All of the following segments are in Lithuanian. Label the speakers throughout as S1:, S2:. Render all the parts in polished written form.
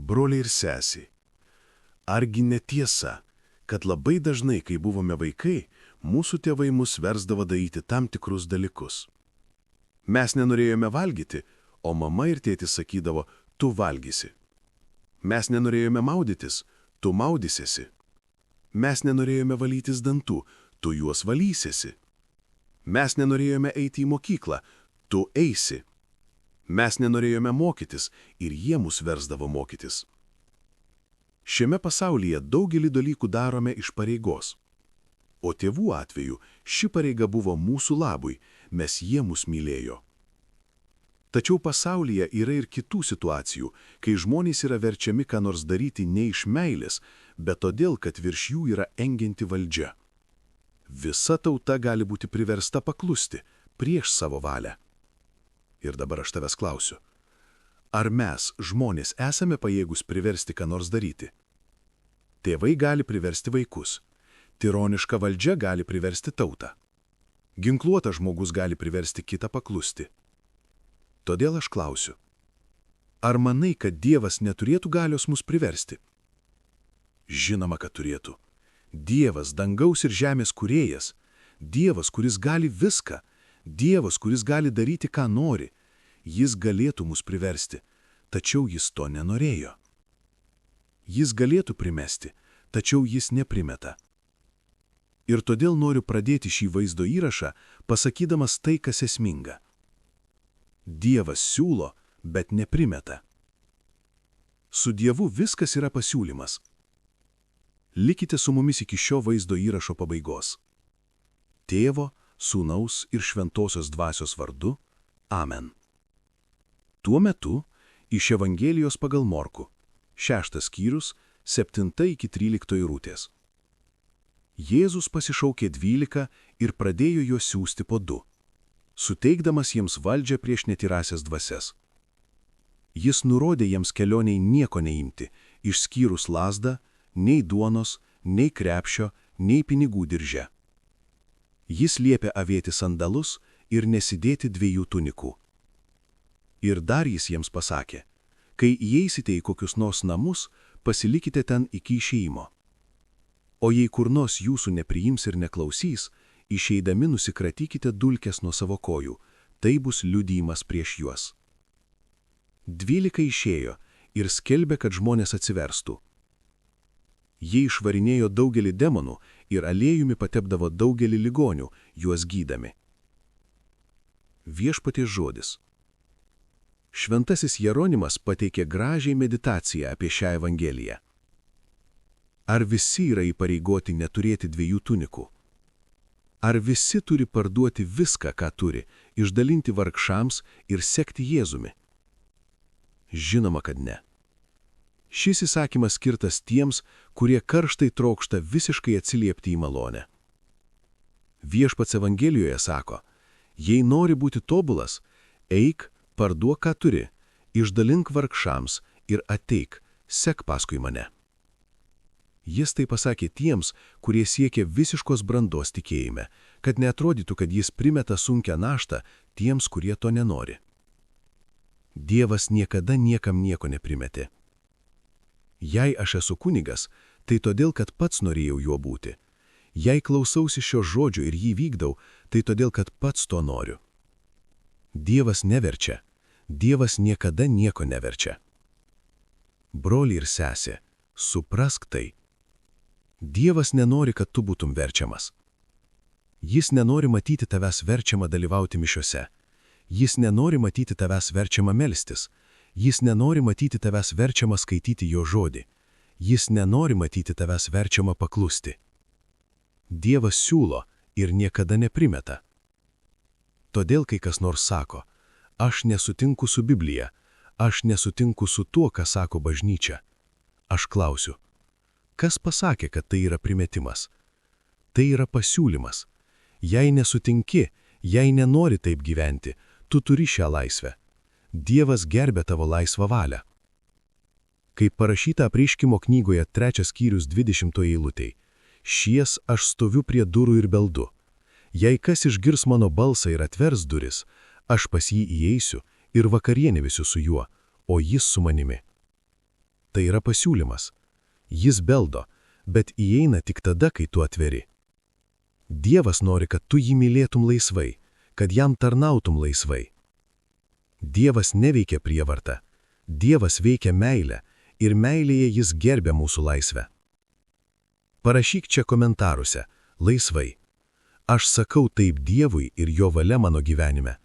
S1: Broliai ir sesiai, argi netiesa, kad labai dažnai, kai buvome vaikai, mūsų tėvai mus versdavo daryti tam tikrus dalykus. Mes nenorėjome valgyti, o mama ir tėtis sakydavo, tu valgysi. Mes nenorėjome maudytis, tu maudysiesi. Mes nenorėjome valytis dantų, tu juos valysiesi. Mes nenorėjome eiti į mokyklą, tu eisi. Mes nenorėjome mokytis ir jie mus versdavo mokytis. Šiame pasaulyje daugelį dalykų darome iš pareigos. O tėvų atveju ši pareiga buvo mūsų labui, nes jie mus mylėjo. Tačiau pasaulyje yra ir kitų situacijų, kai žmonės yra verčiami ką nors daryti ne iš meilės, bet todėl, kad virš jų yra engianti valdžia. Visa tauta gali būti priversta paklusti prieš savo valią. Ir dabar aš tavęs klausiu, ar mes, žmonės, esame pajėgus priversti ką nors daryti? Tėvai gali priversti vaikus, tironiška valdžia gali priversti tautą. Ginkluotas žmogus gali priversti kitą paklusti. Todėl aš klausiu, ar manai, kad Dievas neturėtų galios mus priversti? Žinoma, kad turėtų. Dievas, dangaus ir žemės kūrėjas, Dievas, kuris gali viską, Dievas, kuris gali daryti, ką nori, jis galėtų mus priversti, tačiau jis to nenorėjo. Jis galėtų primesti, tačiau jis neprimeta. Ir todėl noriu pradėti šį vaizdo įrašą, pasakydamas tai, kas esminga. Dievas siūlo, bet neprimeta. Su Dievu viskas yra pasiūlymas. Likite su mumis iki šio vaizdo įrašo pabaigos. Tėvo, Sūnaus ir Šventosios Dvasios vardu. Amen. Tuo metu iš Evangelijos pagal Morkų, 6 skyrius, 7-13 eilutės. Jėzus pasišaukė 12 ir pradėjo juos siųsti po 2, suteikdamas jiems valdžią prieš netyrasias dvasias. Jis nurodė jiems kelioniai nieko neimti, išskyrus lazdą, nei duonos, nei krepšio, nei pinigų dirže. Jis liepė avėti sandalus ir nesidėti 2 tunikų. Ir dar jis jiems pasakė, kai įeisite į kokius nors namus, pasilikite ten iki išėjimo. O jei kur nors jūsų nepriims ir neklausys, išeidami nusikratykite dulkes nuo savo kojų, tai bus liudijimas prieš juos. 12 išėjo ir skelbė, kad žmonės atsiverstų. Jie išvarinėjo daugelį demonų ir aliejumi patepdavo daugelį ligonių, juos gydami. Viešpaties žodis. Šventasis Jeronimas pateikė gražiai meditaciją apie šią Evangeliją. Ar visi yra įpareigoti neturėti 2 tunikų? Ar visi turi parduoti viską, ką turi, išdalinti vargšams ir sekti Jėzumi? Žinoma, kad ne. Šis įsakymas skirtas tiems, kurie karštai trokšta visiškai atsiliepti į malonę. Viešpats Evangelijoje sako, jei nori būti tobulas, eik, parduok, ką turi, išdalink vargšams ir ateik, sek paskui mane. Jis tai pasakė tiems, kurie siekia visiškos brandos tikėjime, kad neatrodytų, kad jis primeta sunkią naštą tiems, kurie to nenori. Dievas niekada niekam nieko neprimetė. Jei aš esu kunigas, tai todėl, kad pats norėjau juo būti. Jei klausausi šio žodžio ir jį vykdau, tai todėl, kad pats to noriu. Dievas neverčia. Dievas niekada nieko neverčia. Broli ir sesė, suprask tai. Dievas nenori, kad tu būtum verčiamas. Jis nenori matyti tavęs verčiamą dalyvauti mišiose. Jis nenori matyti tavęs verčiamą melstis. Jis nenori matyti tavęs verčiamą skaityti jo žodį. Jis nenori matyti tavęs verčiamą paklusti. Dievas siūlo ir niekada neprimeta. Todėl, kai kas nors sako, aš nesutinku su Biblija, aš nesutinku su tuo, ką sako bažnyčia. Aš klausiu, kas pasakė, kad tai yra primetimas? Tai yra pasiūlymas. Jei nesutinki, jei nenori taip gyventi, tu turi šią laisvę. Dievas gerbė tavo laisvą valią. Kaip parašyta Apreiškimo knygoje 3 skyrius 20 eilutei, šies aš stoviu prie durų ir beldu. Jei kas išgirs mano balsą ir atvers duris, aš pas jį įeisiu ir vakarienėsiu su juo, o jis su manimi. Tai yra pasiūlymas. Jis beldo, bet įeina tik tada, kai tu atveri. Dievas nori, kad tu jį mylėtum laisvai, kad jam tarnautum laisvai. Dievas neveikia prievartą. Dievas veikia meilę ir meilėje jis gerbia mūsų laisvę. Parašyk čia komentaruose, laisvai. Aš sakau taip Dievui ir jo valia mano gyvenime.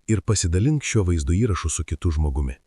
S1: Ir pasidalink šio vaizdo įrašu su kitu žmogumi.